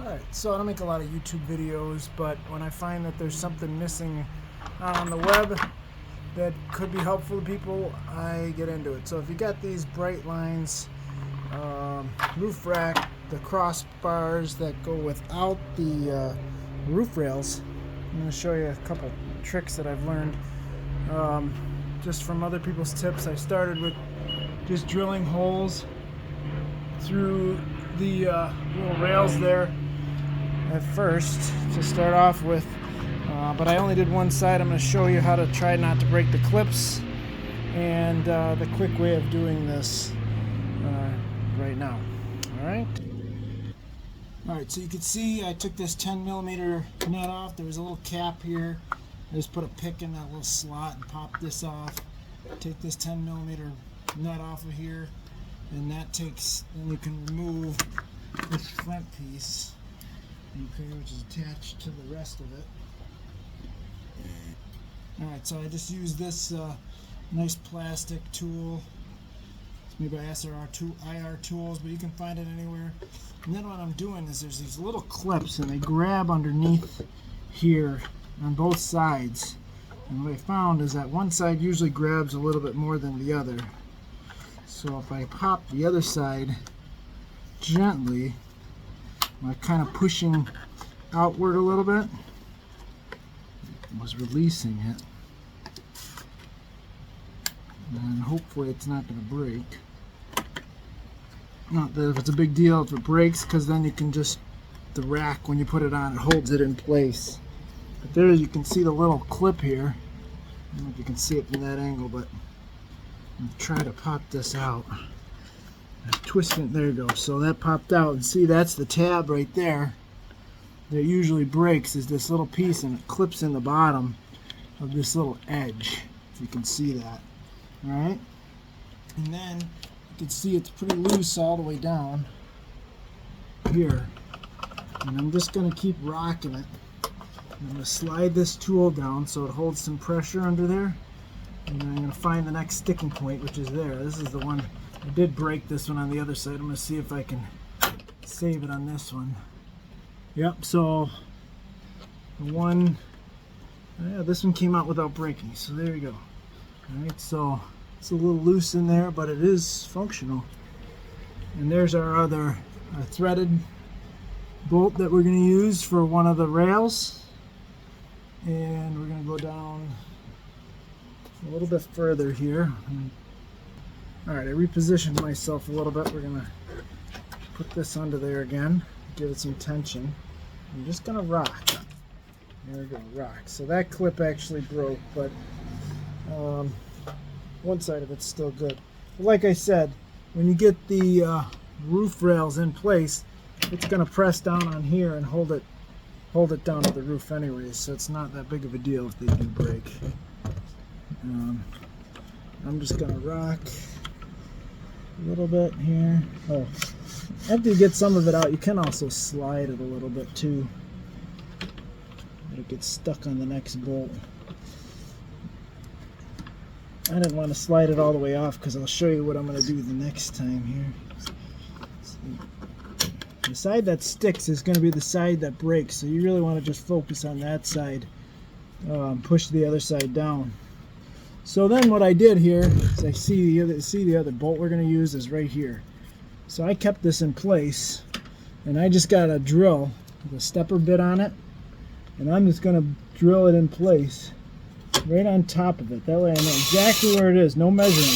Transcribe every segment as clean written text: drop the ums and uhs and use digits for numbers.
Alright, so I don't make a lot of YouTube videos, but when I find that there's something missing on the web that could be helpful to people, I get into it. So if you got these Brightlines roof rack, the crossbars that go without the roof rails, I'm going to show you a couple tricks that I've learned just from other people's tips. I started with just drilling holes through the little rails there at first to start off with, but I only did one side. I'm going to show you how to try not to break the clips and the quick way of doing this right now. Alright, so you can see I took this 10mm nut off. There was a little cap here. I just put a pick in that little slot and popped this off. Take this 10mm nut off of here, and that takes, then you can remove this front piece, okay, which is attached to the rest of it. Alright, so I just use this nice plastic tool. It's made by IR Tools, but you can find it anywhere. And then what I'm doing is there's these little clips, and they grab underneath here on both sides. And what I found is that one side usually grabs a little bit more than the other. So if I pop the other side gently, I'm kind of pushing outward a little bit, I was releasing it, and hopefully it's not going to break. Not that if it's a big deal if it breaks, because then you can just, the rack, when you put it on, it holds it in place. But there you can see the little clip here. I don't know if you can see it from that angle, but I'm trying to pop this out. Twist it, there you go. So that popped out, and see, that's the tab right there that usually breaks, is this little piece, and it clips in the bottom of this little edge, if you can see that. Alright, and then you can see it's pretty loose all the way down here, and I'm just going to keep rocking it. I'm going to slide this tool down so it holds some pressure under there, and then I'm going to find the next sticking point, which is there. This is the one. I did break this one on the other side. I'm going to see if I can save it on this one. Yep, so the one, yeah, this one came out without breaking, so there you go. Alright, so it's a little loose in there, but it is functional. And there's our other threaded bolt that we're going to use for one of the rails. And we're going to go down a little bit further here. Alright, I repositioned myself a little bit. We're going to put this under there again, give it some tension. I'm just going to rock. There we go, rock. So that clip actually broke, but one side of it's still good. But like I said, when you get the roof rails in place, it's going to press down on here and hold it down to the roof anyways, so it's not that big of a deal if they do break. I'm just going to rock a little bit here. Oh, after you get some of it out, you can also slide it a little bit too. It gets stuck on the next bolt. I didn't want to slide it all the way off because I'll show you what I'm going to do the next time here. The side that sticks is going to be the side that breaks, so you really want to just focus on that side. Push the other side down. So then what I did here is I see the other bolt we're going to use is right here. So I kept this in place, and I just got a drill with a stepper bit on it, and I'm just going to drill it in place right on top of it. That way I know exactly where it is, no measuring.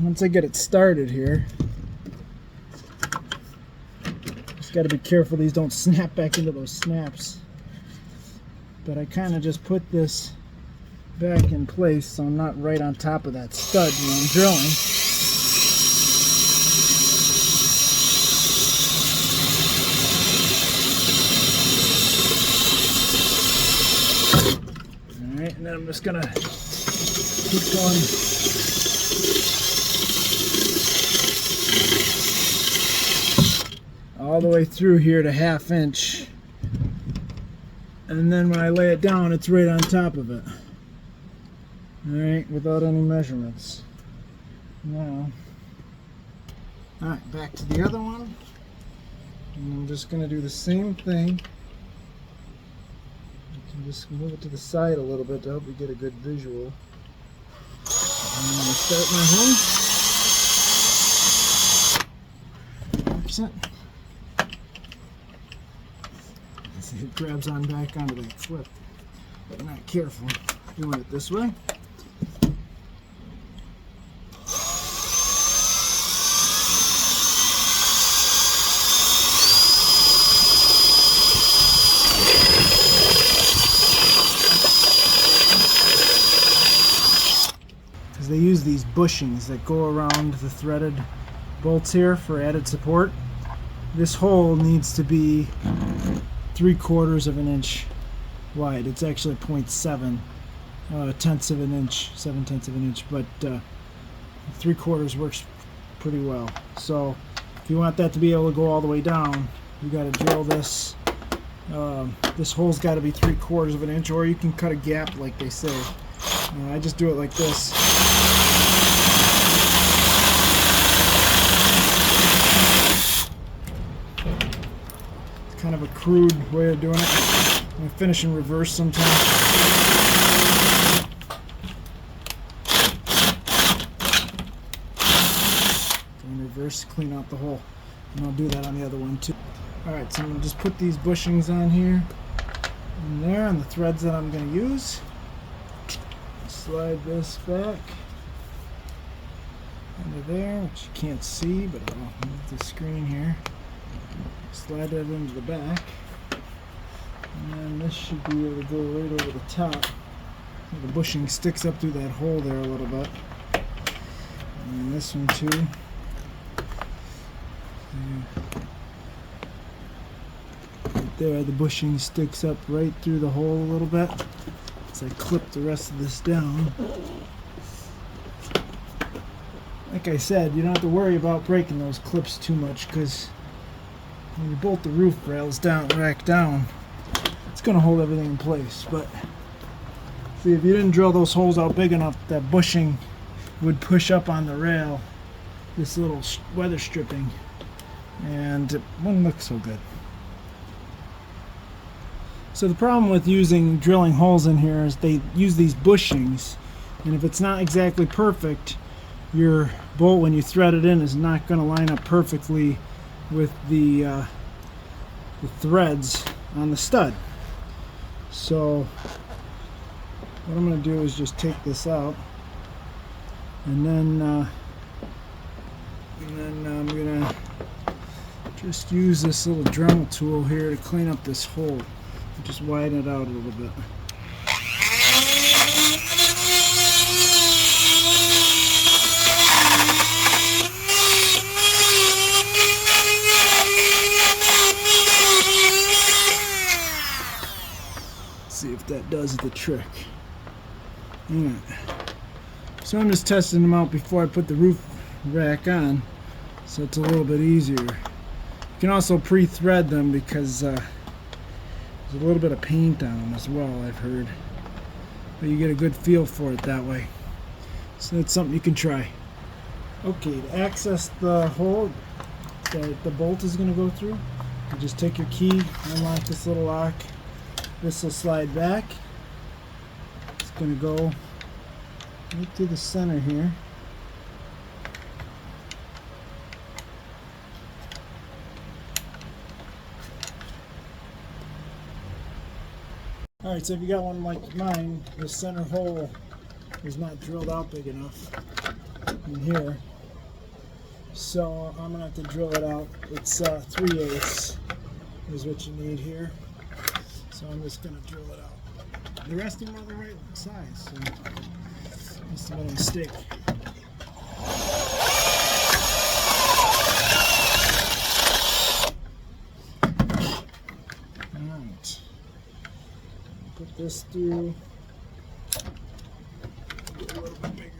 Once I get it started here, just got to be careful these don't snap back into those snaps. But I kind of just put this back in place so I'm not right on top of that stud when I'm drilling. Alright, and then I'm just going to keep going. All the way through here to 1/2 inch. And then when I lay it down, it's right on top of it. Alright, without any measurements. Now, Alright, back to the other one. And I'm just going to do the same thing. You can just move it to the side a little bit to help you get a good visual. I'm going to start my hole. Accent. See, it grabs on back onto that clip, but not careful doing it this way. Because they use these bushings that go around the threaded bolts here for added support. This hole needs to be 3/4 of an inch wide. It's actually 0.7 tenths of an inch, 7/10 of an inch, but 3/4 works pretty well. So if you want that to be able to go all the way down, you got to drill this. This hole's got to be 3/4 of an inch, or you can cut a gap like they say. I just do it like this. Kind of a crude way of doing it. I'm going to finish in reverse sometimes. In reverse, clean out the hole. And I'll do that on the other one too. Alright, so I'm going to just put these bushings on here and there on the threads that I'm going to use. Slide this back into there, which you can't see, but I'll move the screen here. Slide that into the back, and then this should be able to go right over the top. The bushing sticks up through that hole there a little bit, and this one too. Right there, the bushing sticks up right through the hole a little bit. So I clip the rest of this down. Like I said, you don't have to worry about breaking those clips too much, because when you bolt the roof rails down, rack down, it's going to hold everything in place. But see, if you didn't drill those holes out big enough, that bushing would push up on the rail, this little weather stripping, and it wouldn't look so good. So the problem with drilling holes in here is they use these bushings, and if it's not exactly perfect, your bolt, when you thread it in, is not going to line up perfectly with the threads on the stud. So what I'm going to do is just take this out, and then I'm going to just use this little Dremel tool here to clean up this hole. Just widen it out a little bit. See if that does the trick. Alright. So I'm just testing them out before I put the roof rack on, so it's a little bit easier. You can also pre-thread them because there's a little bit of paint on them as well, I've heard. But you get a good feel for it that way. So that's something you can try. Okay, to access the hole that the bolt is going to go through, you just take your key, unlock this little lock. This will slide back. It's going to go right through the center here. Alright, so if you got one like mine, the center hole is not drilled out big enough in here. So I'm going to have to drill it out. It's 3/8 is what you need here. So I'm just going to drill it out. The rest of them are the right size, so must have been a mistake. Alright. Put this through. Get a little bit bigger.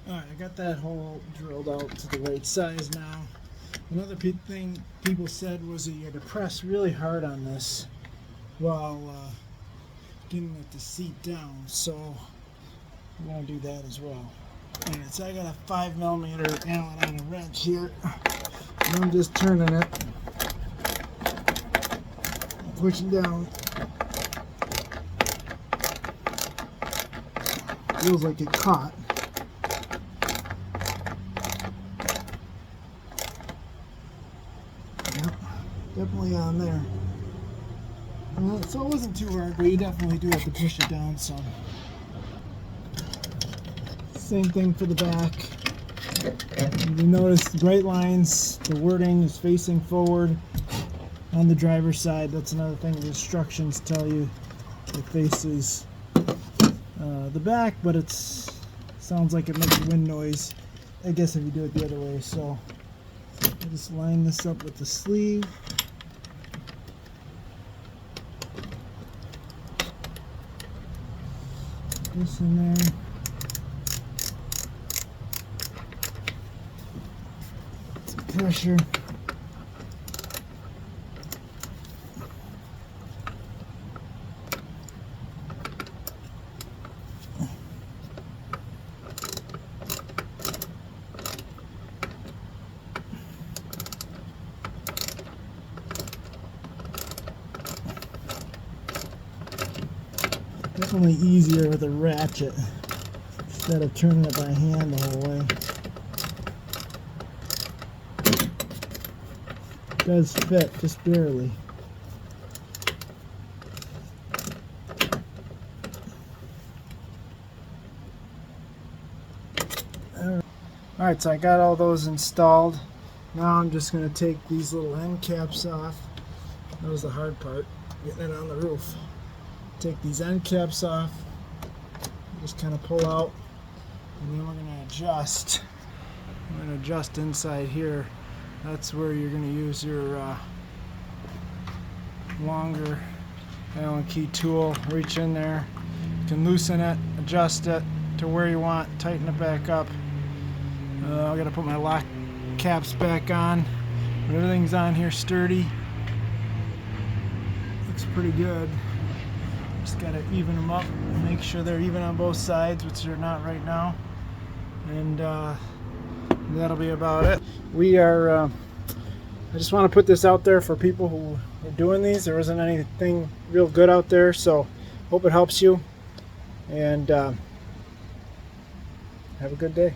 Alright, I got that hole drilled out to the right size now. Another thing people said was that you had to press really hard on this while getting it to seat down, so we're going to do that as well. Alright, so I got a 5mm Allen on a wrench here, and I'm just turning it, pushing down. Feels like it caught. Yep, definitely on there. So it wasn't too hard, but you definitely do have to push it down some. Same thing for the back. You notice the Brightlines, the wording is facing forward on the driver's side. That's another thing the instructions tell you. It faces the back, but it sounds like it makes wind noise, I guess, if you do it the other way. So I'll just line this up with the sleeve. This in there. Some pressure. Definitely easier with a ratchet instead of turning it by hand the whole way. It does fit, just barely. Alright, so I got all those installed. Now I'm just going to take these little end caps off. That was the hard part, getting it on the roof. Take these end caps off, just kind of pull out, and then we're going to adjust. We're going to adjust inside here. That's where you're going to use your longer Allen key tool. Reach in there, you can loosen it, adjust it to where you want, tighten it back up. I got to put my lock caps back on, but everything's on here sturdy. Looks pretty good. Just got to even them up and make sure they're even on both sides, which they're not right now. And that'll be about it. I just want to put this out there for people who are doing these. There isn't anything real good out there, so hope it helps you. And have a good day.